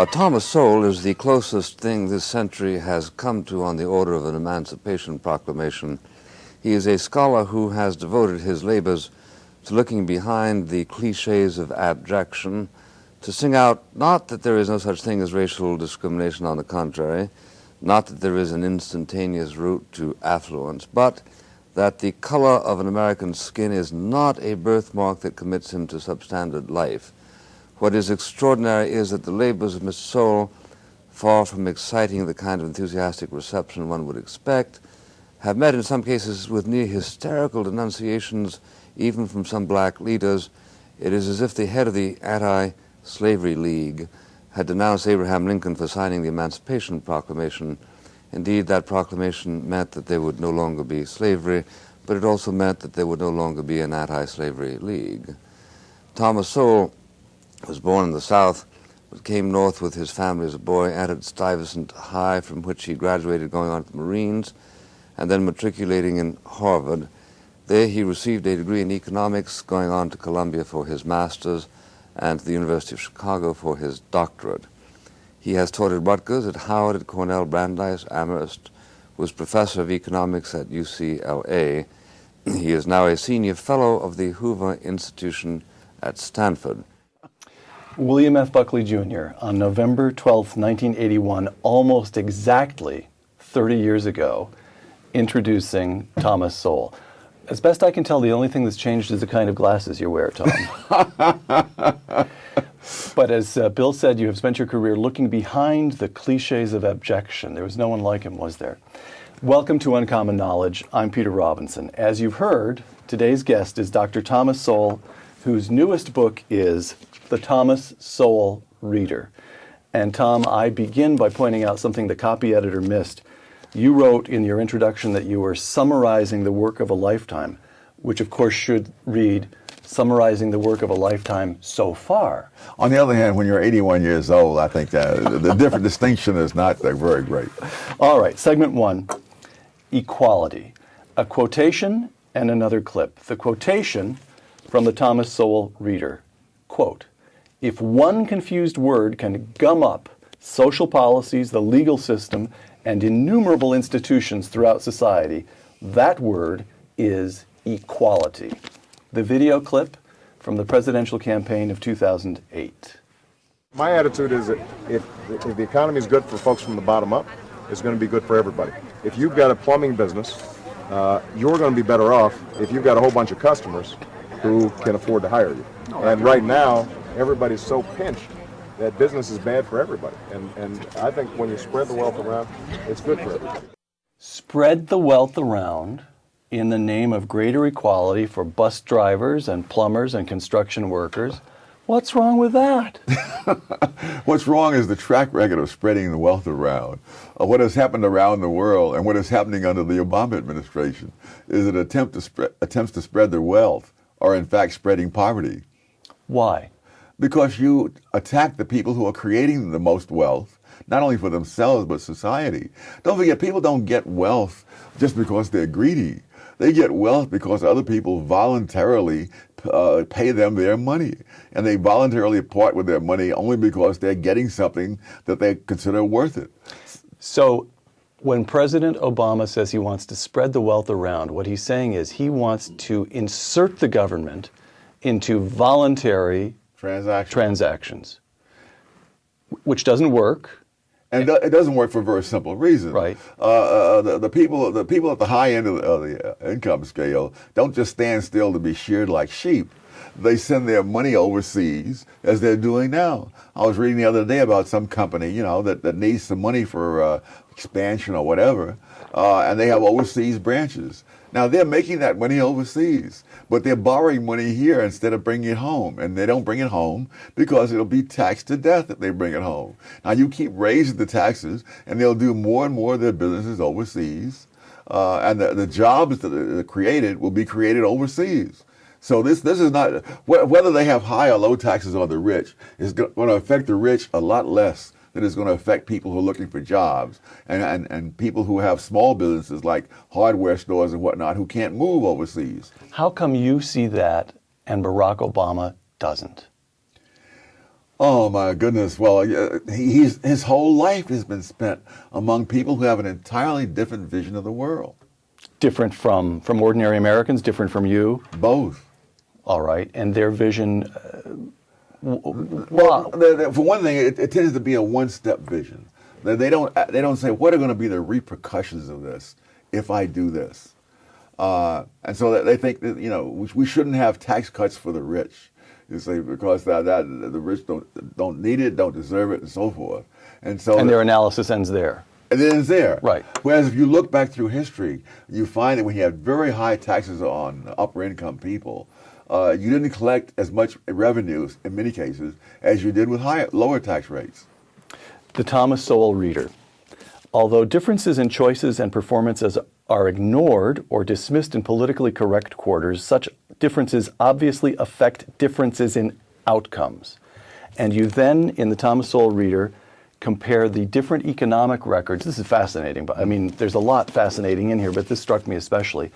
Thomas Sowell is the closest thing this century has come to on the order of an Emancipation Proclamation. He is a scholar who has devoted his labors to looking behind the cliches of abjection, to sing out not that there is no such thing as racial discrimination, on the contrary, not that there is an instantaneous route to affluence, but that the color of an American's skin is not a birthmark that commits him to substandard life. What is extraordinary is that the labors of Mr. Sowell, far from exciting the kind of enthusiastic reception one would expect, have met in some cases with near hysterical denunciations even from some black leaders. It is as if the head of the Anti-Slavery League had denounced Abraham Lincoln for signing the Emancipation Proclamation. Indeed, that proclamation meant that there would no longer be slavery, but it also meant that there would no longer be an anti-slavery league. Thomas Sowell was born in the South, but came north with his family as a boy, entered Stuyvesant High, from which he graduated going on to the Marines, and then matriculating in Harvard. There he received a degree in economics, going on to Columbia for his master's and to the University of Chicago for his doctorate. He has taught at Rutgers, at Howard, at Cornell, Brandeis, Amherst, was professor of economics at UCLA. He is now a senior fellow of the Hoover Institution at Stanford. William F. Buckley, Jr., on November 12, 1981, almost exactly 30 years ago, introducing Thomas Sowell. As best I can tell, the only thing that's changed is the kind of glasses you wear, Tom. But as Bill said, you have spent your career looking behind the cliches of abjection. There was no one like him, was there? Welcome to Uncommon Knowledge. I'm Peter Robinson. As you've heard, today's guest is Dr. Thomas Sowell, whose newest book is The Thomas Sowell Reader. And Tom, I begin by pointing out something the copy editor missed. You wrote in your introduction that you were summarizing the work of a lifetime, which of course should read, summarizing the work of a lifetime so far. On the other hand, when you're 81 years old, I think the different distinction is not very great. All right, segment one, equality. A quotation and another clip. The quotation from the Thomas Sowell Reader, quote, "If one confused word can gum up social policies, the legal system, and innumerable institutions throughout society, that word is equality." The video clip from the presidential campaign of 2008. My attitude is that if the economy is good for folks from the bottom up, it's going to be good for everybody. If you've got a plumbing business, you're going to be better off if you've got a whole bunch of customers who can afford to hire you. And right now, everybody's so pinched that business is bad for everybody. And I think when you spread the wealth around, it's good for everybody. Spread the wealth around in the name of greater equality for bus drivers and plumbers and construction workers. What's wrong with that? What's wrong is the track record of spreading the wealth around. What has happened around the world and what is happening under the Obama administration is an attempts to spread the wealth are in fact spreading poverty. Why? Because you attack the people who are creating the most wealth, not only for themselves, but society. Don't forget, people don't get wealth just because they're greedy. They get wealth because other people voluntarily pay them their money. And they voluntarily part with their money only because they're getting something that they consider worth it. So when President Obama says he wants to spread the wealth around, what he's saying is he wants to insert the government into voluntary transactions, which doesn't work. And it doesn't work for a very simple reason. Right. The people at the high end of the income scale don't just stand still to be sheared like sheep. They send their money overseas, as they're doing now. I was reading the other day about some company, that needs some money for expansion or whatever, and they have overseas branches. Now, they're making that money overseas, but they're borrowing money here instead of bringing it home. And they don't bring it home because it'll be taxed to death if they bring it home. Now, you keep raising the taxes, and they'll do more and more of their businesses overseas. And the jobs that are created will be created overseas. So this is not, whether they have high or low taxes on the rich, is going to affect the rich a lot less than it's going to affect people who are looking for jobs and people who have small businesses like hardware stores and whatnot who can't move overseas. How come you see that and Barack Obama doesn't? Oh my goodness! Well, his whole life has been spent among people who have an entirely different vision of the world. Different from ordinary Americans, different from you? Both. All right. And their vision, Well, for one thing, it tends to be a one-step vision. They don't say what are going to be the repercussions of this if I do this, and so they think that we shouldn't have tax cuts for the rich. You say because that the rich don't need it, don't deserve it, and so forth. And their analysis ends there. And it ends there. Right. Whereas if you look back through history, you find that when you had very high taxes on upper income people, you didn't collect as much revenues in many cases as you did with lower tax rates. The Thomas Sowell reader. Although differences in choices and performances are ignored or dismissed in politically correct quarters, such differences obviously affect differences in outcomes. And you then, in the Thomas Sowell reader, compare the different economic records. This is fascinating, but I mean, there's a lot fascinating in here, but this struck me especially.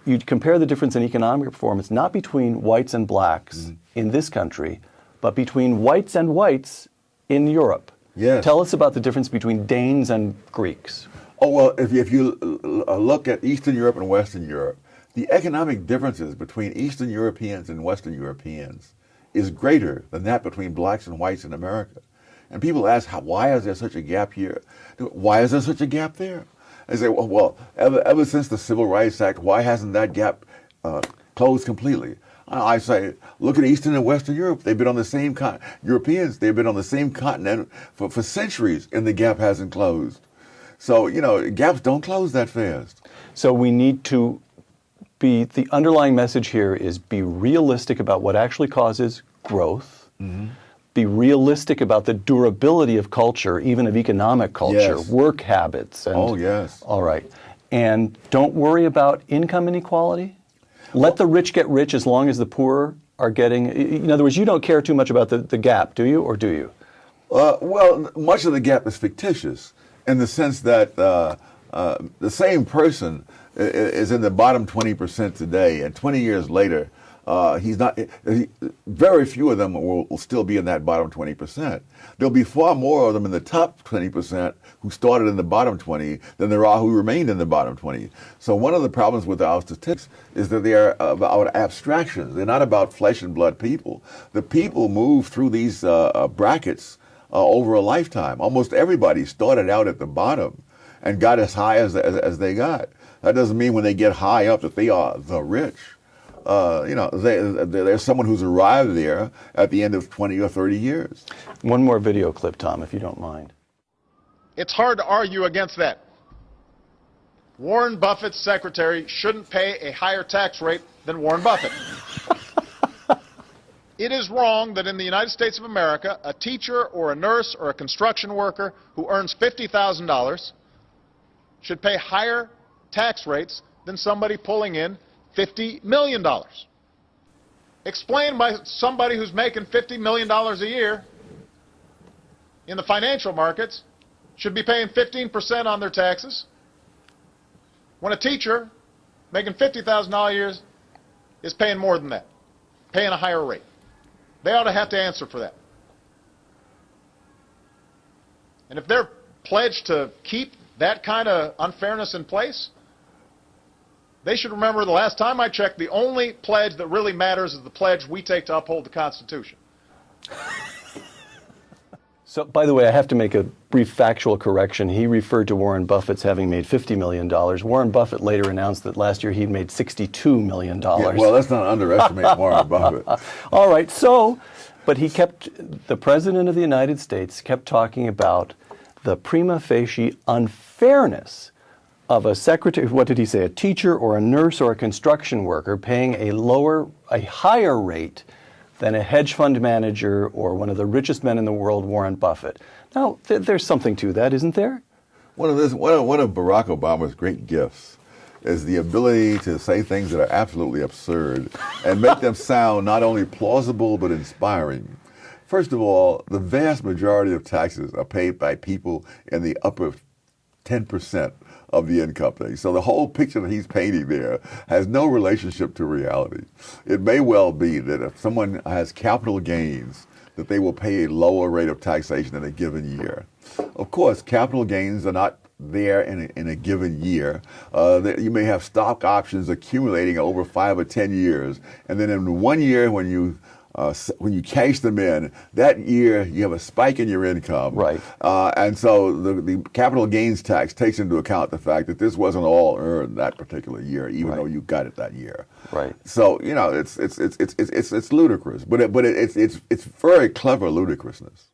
You compare the difference in economic performance not between whites and blacks in this country, but between whites and whites in Europe. Yes. Tell us about the difference between Danes and Greeks. Oh, well, if you look at Eastern Europe and Western Europe, the economic differences between Eastern Europeans and Western Europeans is greater than that between blacks and whites in America. And people ask, why is there such a gap here? Why is there such a gap there? I say, well, ever since the Civil Rights Act, why hasn't that gap closed completely? I say, look at Eastern and Western Europe. They've been on the same Europeans. They've been on the same continent for centuries, and the gap hasn't closed. So, gaps don't close that fast. So we need to the underlying message here is be realistic about what actually causes growth. Mm-hmm. Be realistic about the durability of culture, even of economic culture, yes. Work habits. And, oh, yes. All right. And don't worry about income inequality. Let the rich get rich as long as the poor are getting... In other words, you don't care too much about the gap, do you, or do you? Well, much of the gap is fictitious in the sense that the same person is in the bottom 20% today, and 20 years later, he's not. Very few of them will still be in that bottom 20%. There'll be far more of them in the top 20% who started in the bottom 20 than there are who remained in the bottom 20. So one of the problems with our statistics is that they are about abstractions. They're not about flesh and blood people. The people move through these brackets over a lifetime. Almost everybody started out at the bottom and got as high as they got. That doesn't mean when they get high up that they are the rich. There's someone who's arrived there at the end of 20 or 30 years. One more video clip, Tom, if you don't mind. It's hard to argue against that. Warren Buffett's secretary shouldn't pay a higher tax rate than Warren Buffett. It is wrong that in the United States of America, a teacher or a nurse or a construction worker who earns $50,000 should pay higher tax rates than somebody pulling in $50 million. Explained by somebody who's making $50 million a year in the financial markets should be paying 15% on their taxes, when a teacher making $50,000 a year is paying more than that, paying a higher rate. They ought to have to answer for that. And if they're pledged to keep that kind of unfairness in place, they should remember the last time I checked, the only pledge that really matters is the pledge we take to uphold the Constitution. So, by the way, I have to make a brief factual correction. He referred to Warren Buffett's having made $50 million. Warren Buffett later announced that last year he'd made $62 million. Yeah, well, let's not underestimate Warren Buffett. All right, but the President of the United States kept talking about the prima facie unfairness of a secretary, what did he say, a teacher or a nurse or a construction worker paying a higher rate than a hedge fund manager or one of the richest men in the world, Warren Buffett. Now, there's something to that, isn't there? One of Barack Obama's great gifts is the ability to say things that are absolutely absurd and make them sound not only plausible but inspiring. First of all, the vast majority of taxes are paid by people in the upper 10% of the income thing. So the whole picture that he's painting there has no relationship to reality. It may well be that if someone has capital gains that they will pay a lower rate of taxation in a given year. Of course, capital gains are not there in a given year. You may have stock options accumulating over 5 or 10 years, and then in 1 year when you cash them in, that year you have a spike in your income. Right. And so the capital gains tax takes into account the fact that this wasn't all earned that particular year, even though you got it that year. Right. So it's ludicrous, but it's very clever ludicrousness.